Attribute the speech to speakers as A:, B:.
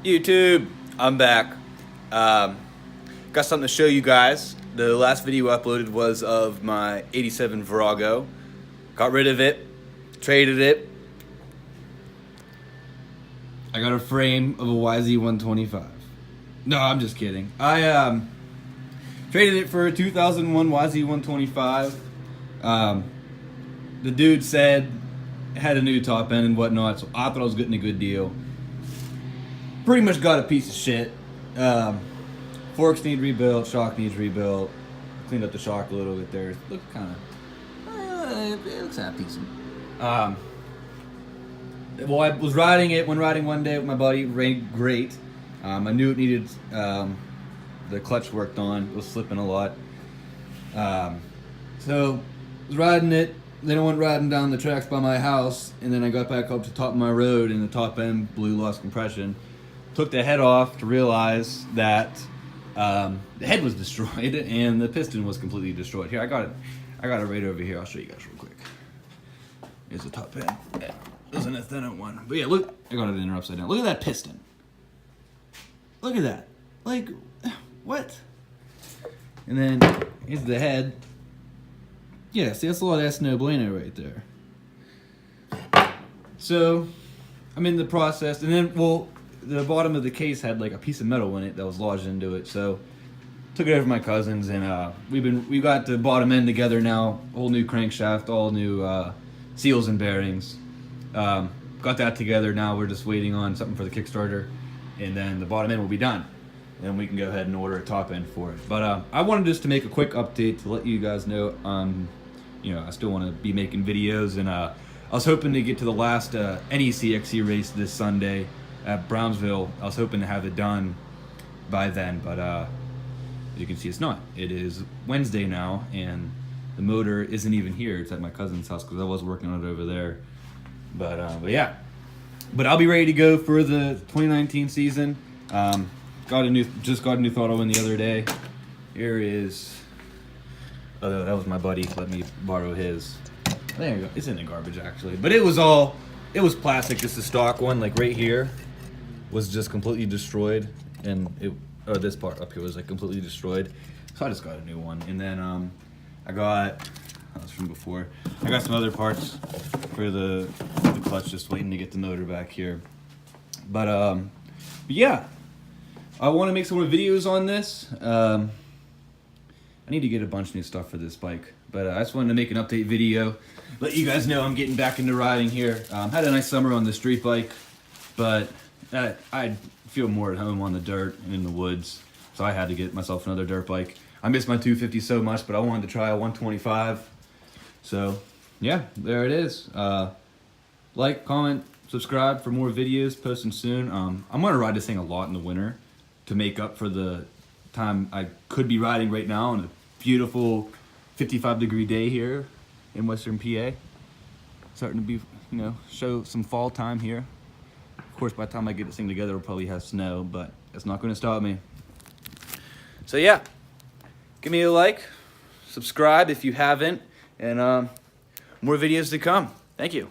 A: YouTube, I'm back. Got something to show you guys. The last video I uploaded was of my 87 Virago. Got rid of it, traded it. I got a frame of a YZ125. No, I'm just kidding. I traded it for a 2001 YZ125. The dude said it had a new top end and whatnot, so I thought I was getting a good deal. Pretty much got a piece of shit. Forks need rebuilt, shock needs rebuilt. Cleaned up the shock a little bit there. Looks kind of, it looks half decent. Well, I was riding it, went riding one day with my buddy, ran great. I knew it needed, the clutch worked on, it was slipping a lot. So, I was riding it, then I went riding down the tracks by my house, and then I got back up to the top of my road, and the top end blew, lost compression. Took the head off to realize that the head was destroyed, and the piston was completely destroyed. Here, I got it right over here. I'll show you guys real quick. Here's the top end. Yeah, there's an thinner one. But yeah, look, I got it in there upside down. Look at that piston. Look at that. Like, what? And then here's the head. Yeah, see, that's a lot of S no bueno right there. So, I'm in the process, and then, well, the bottom of the case had like a piece of metal in it that was lodged into it, so took it over to my cousins, and we got the bottom end together now, whole new crankshaft, all new seals and bearings. Got that together. Now we're just waiting on something for the Kickstarter, and then the bottom end will be done. Then we can go ahead and order a top end for it. But I wanted just to make a quick update to let you guys know, you know, I still want to be making videos, and I was hoping to get to the last NECXC race this Sunday at Brownsville. I was hoping to have it done by then, but as you can see, it's not. It is Wednesday now, and the motor isn't even here. It's at my cousin's house because I was working on it over there. But yeah, but I'll be ready to go for the 2019 season. Just got a new throttle in the other day. Here is. Oh, that was my buddy. Let me borrow his. There you go. It's in the garbage actually, but it was plastic. Just a stock one, like right here, was just completely destroyed, and this part up here was like completely destroyed. So I just got a new one, and then I got, that was from before. I got some other parts for the clutch, just waiting to get the motor back here. But yeah, I want to make some more videos on this. I need to get a bunch of new stuff for this bike, but I just wanted to make an update video, let you guys know I'm getting back into riding here. Had a nice summer on the street bike, but I feel more at home on the dirt and in the woods, so I had to get myself another dirt bike. I miss my 250 so much, but I wanted to try a 125. So yeah, there it is. Like, comment, subscribe for more videos, posting soon. I'm gonna ride this thing a lot in the winter to make up for the time I could be riding right now on a beautiful 55-degree day here in Western PA. Starting to be, you know, show some fall time here. Of course, by the time I get this thing together, we'll probably have snow, but it's not going to stop me. So yeah, give me a like, subscribe if you haven't, and more videos to come. Thank you.